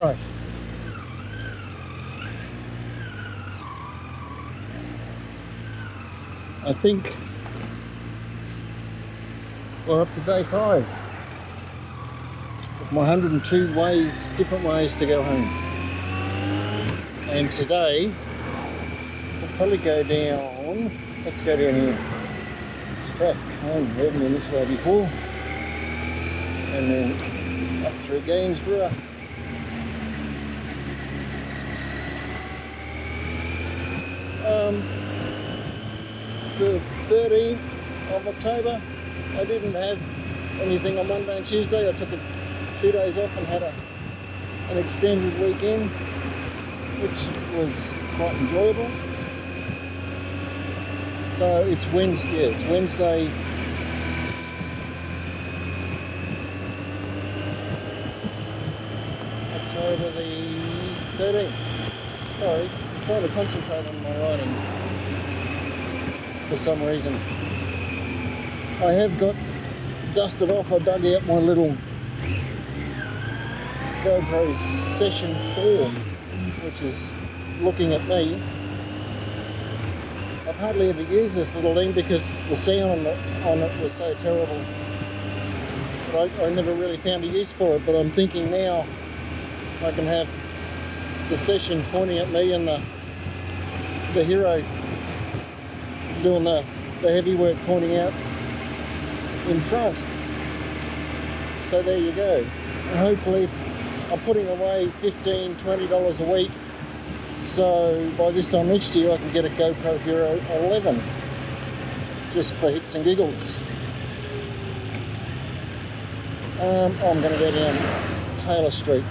Right. I think we're up to day 5 of my 102 different ways to go home. And today we'll probably go down, let's go down here. Strathcone, we haven't been this way before. And then up through Gainsborough. It's the 13th of October. I didn't have anything on Monday and Tuesday. I took 2 days off and had an extended weekend, which was quite enjoyable. So it's Wednesday, it's Wednesday, October the 13th. Sorry, I'm trying to concentrate on my writing for some reason. I have got dusted off. I dug out my little GoPro Session 4, which is looking at me. I've hardly ever used this little thing because the sound on it was so terrible. But I never really found a use for it, but I'm thinking now I can have the Session pointing at me and the Hero doing the heavy work pointing out in front. So there you go. And hopefully I'm putting away $15, $20 a week, so by this time next year I can get a GoPro Hero 11 just for hits and giggles. I'm going to go down Taylor Street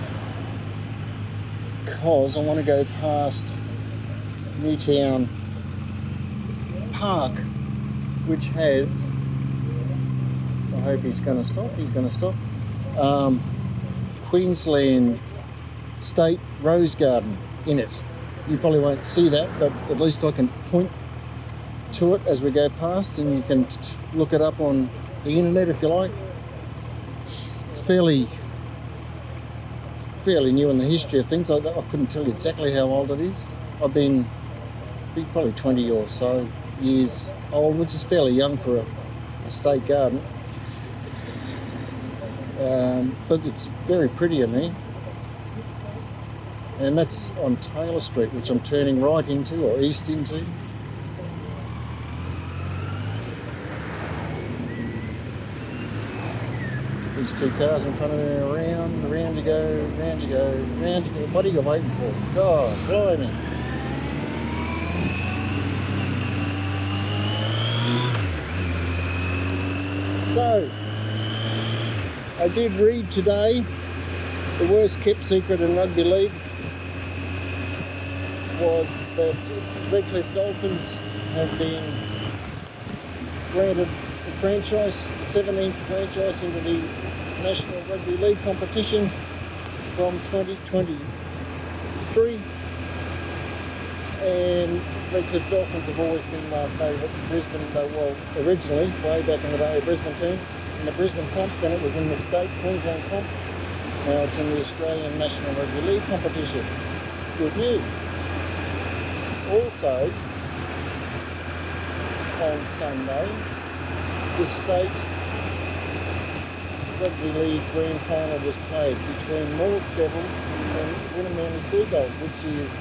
because I want to go past Newtown Park, which has, I hope he's going to stop, Queensland State Rose Garden in it. You probably won't see that, but at least I can point to it as we go past, and you can look it up on the internet if you like. It's fairly new in the history of things. I couldn't tell you exactly how old it is. I've been probably 20 or so years old, which is fairly young for a state garden. But it's very pretty in there. And that's on Taylor Street, which I'm turning right into, or east into. These two cars in front of me, around you go, round you go, round you go. What are you waiting for? God, blimey. So, I did read today the worst kept secret in rugby league was that Redcliffe Dolphins have been granted a franchise, the 17th franchise into the National Rugby League competition from 2023. And Redcliffe Dolphins have always been my favourite. Brisbane, well, originally, way back in the day, a Brisbane team. In the Brisbane comp, then it was in the state Queensland comp. Now it's in the Australian National Rugby League competition. Good news. Also, on Sunday, the state Rugby League Grand Final was played between North Devils and WYNNUM SEAGULLS, which is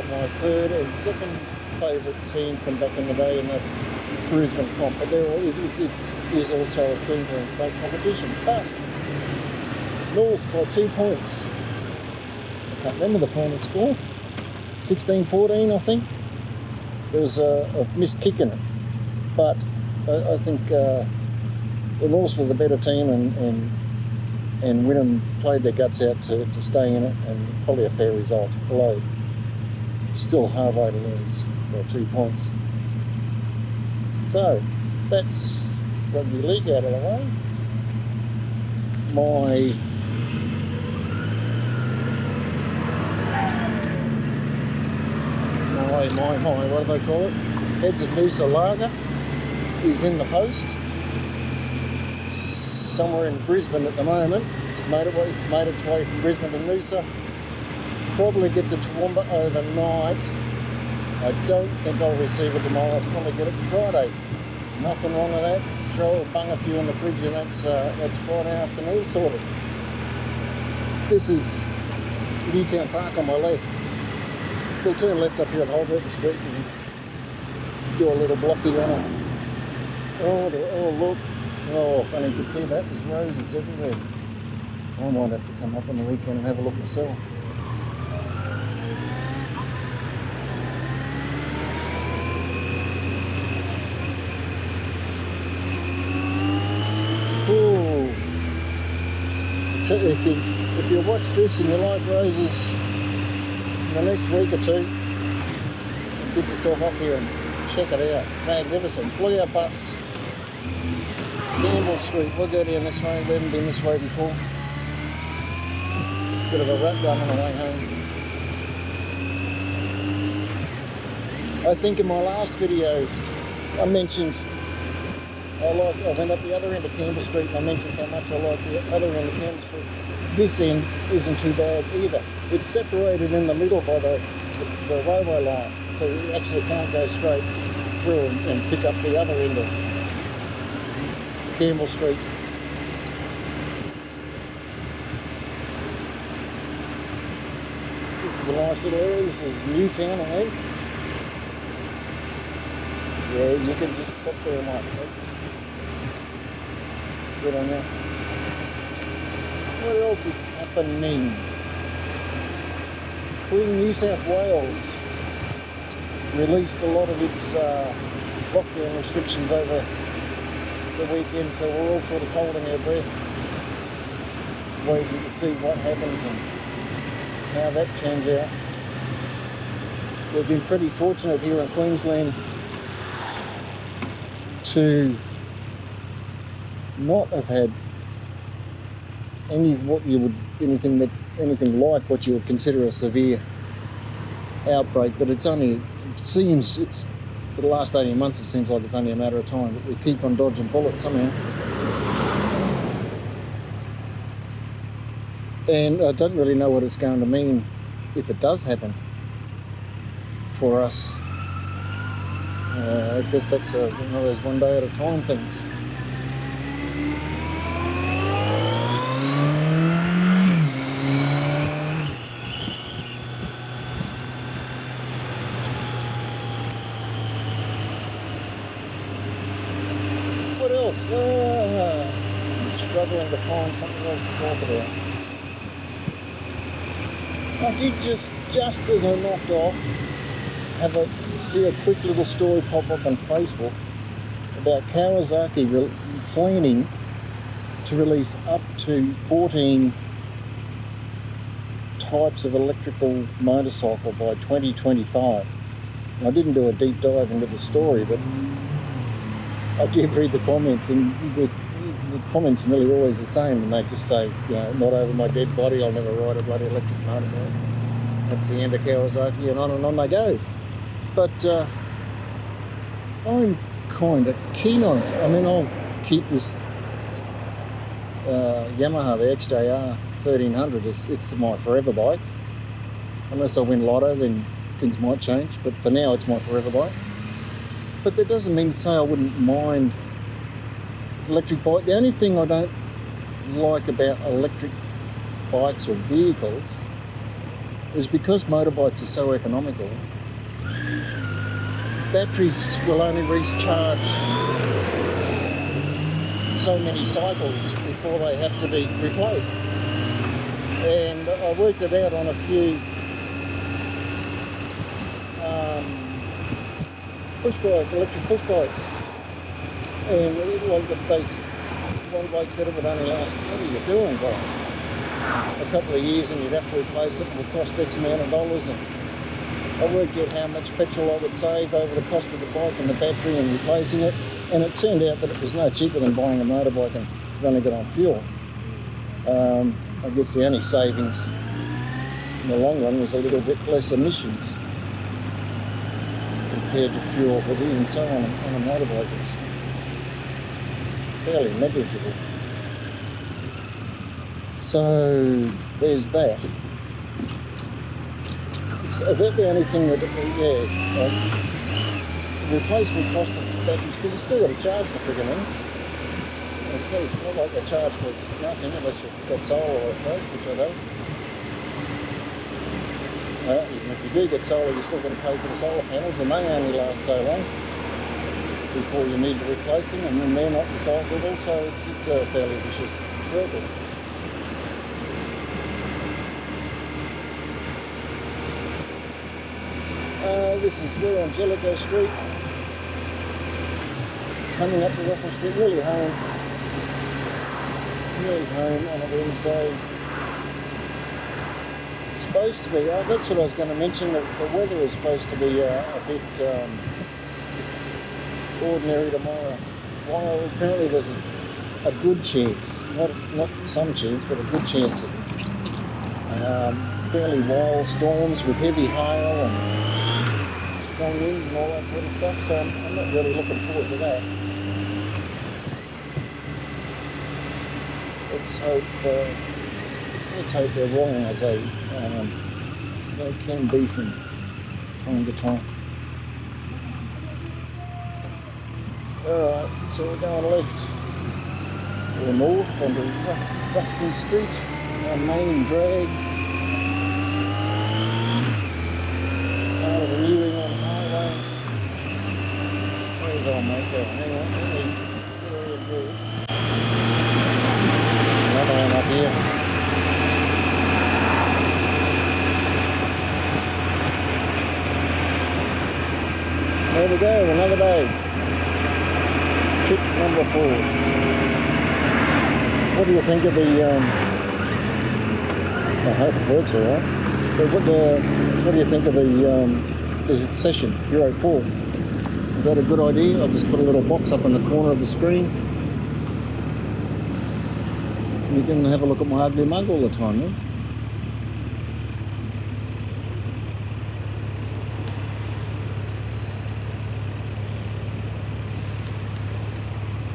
my third and second favourite team from back in the day in the Brisbane comp. But it is also a Queensland state competition. But North scored 2 points. I can't remember the final score. 16-14, I think. There was a missed kick in it. But I think the North were the better team, and WYNNUM played their guts out to stay in it, and probably a fair result. Although still hard way to lose by 2 points. So that's Rugby League out of the way. My what do they call it? Heads of NOOSE lager is in the post. Somewhere in Brisbane at the moment. It's It's made its way from Brisbane to NOOSE. Probably get to Toowoomba overnight. I don't think I'll receive it tomorrow. I'll probably get it Friday. Nothing wrong with that. Throw a bung a few in the fridge and that's Friday afternoon sorted. This is Newtown Park on my left. We'll turn left up here at Holbrook Street and do a little blocky run. Oh look. Oh, funny, you can see that. There's roses everywhere. I might have to come up on the weekend and have a look myself. Ooh. So if you watch this and you like roses in the next week or two, get yourself up here and check it out. Magnificent. Look at our bus. Campbell Street. We'll go down this way. We haven't been this way before. Bit of a rut run on the way home. I think in my last video I mentioned I went up the other end of Campbell Street and I mentioned how much I like the other end of Campbell Street. This end isn't too bad either. It's separated in the middle by the railway line, so you actually can't go straight through and pick up the other end of Campbell Street. This is a nice little area. This is Newtown, I think. Yeah, you can just stop there, mate. Good on you. What else is happening? Queen New South Wales released a lot of its lockdown restrictions over the weekend, so we're all sort of holding our breath, waiting to see what happens and how that turns out. We've been pretty fortunate here in Queensland to not have had anything like what you would consider a severe outbreak, but for the last 18 months it seems like it's only a matter of time, but we keep on dodging bullets somehow. And I don't really know what it's going to mean if it does happen for us. I guess that's one of those one day at a time things. What else? I'm struggling to find something else to talk about. I did just as I knocked off, see a quick little story pop up on Facebook about Kawasaki planning to release up to 14 types of electrical motorcycle by 2025. I didn't do a deep dive into the story, but I did read the comments, and the comments are nearly always the same, and they just say, you know, not over my dead body, I'll never ride a bloody electric motorbike. That's the end of Kawasaki, and on they go. But I'm kind of keen on it. I mean, I'll keep this Yamaha, the XJR 1300, it's my forever bike. Unless I win lotto, then things might change, but for now it's my forever bike. But that doesn't mean to say I wouldn't mind electric bike. The only thing I don't like about electric bikes or vehicles is because motorbikes are so economical, batteries will only recharge so many cycles before they have to be replaced. And I worked it out on a few electric push bikes, and one bloke said it would only last, what are you doing, guys? A couple of years, and you'd have to replace it, and it would cost X amount of dollars. And I worked out how much petrol I would save over the cost of the bike and the battery and replacing it, and it turned out that it was no cheaper than buying a motorbike and running it on fuel. I guess the only savings in the long run was a little bit less emissions compared to fuel, but even so on a motorbike it's fairly negligible. So there's that. It's about the only thing that, replacement cost of batteries, because you still got to charge the friggin' things. It's not like they charge for nothing unless you've got solar, I suppose, which I don't. Even if you do get solar, you're still going to pay for the solar panels, and they only last so long before you need to replace them, and then they're not recyclable, so it's a fairly vicious circle. We're on Jellicoe Street, coming up to Ruffle Street, nearly home on a Wednesday. It's supposed to be, that's what I was going to mention, the weather is supposed to be a bit ordinary tomorrow. While apparently there's a good chance, not some chance, but a good chance of fairly wild storms with heavy hail and strong winds and all that sort of stuff, so I'm not really looking forward to that. Let's hope they're wrong, as they can be from time to time. Alright, so we're going left or north onto Ruffle Street, our main drag. Part of the New England Highway. Where's our mate going? Hang on, let me get all the view. Another one up here. There we go, another day. Trip number 4. What do you think of the, I hope it works alright. What do you think of the session, Hero 4? Is that a good idea? I'll just put a little box up in the corner of the screen. You can have a look at my ugly mug all the time, yeah?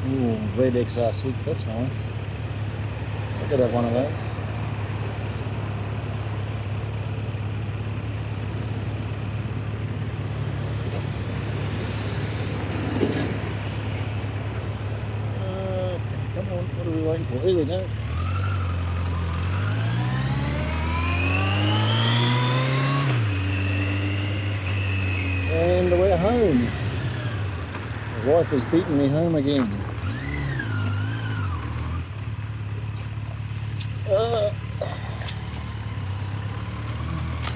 Ooh, red XR6, that's nice. I could have one of those. Come on, what are we waiting for? Here we go. And we're home. My wife has beaten me home again.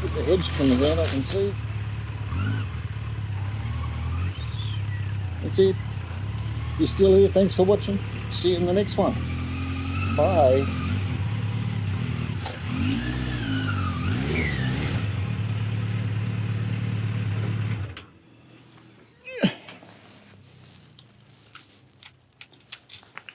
Get the hedge trimmers out, I can see. That's it. If you're still here, thanks for watching. See you in the next one. Bye.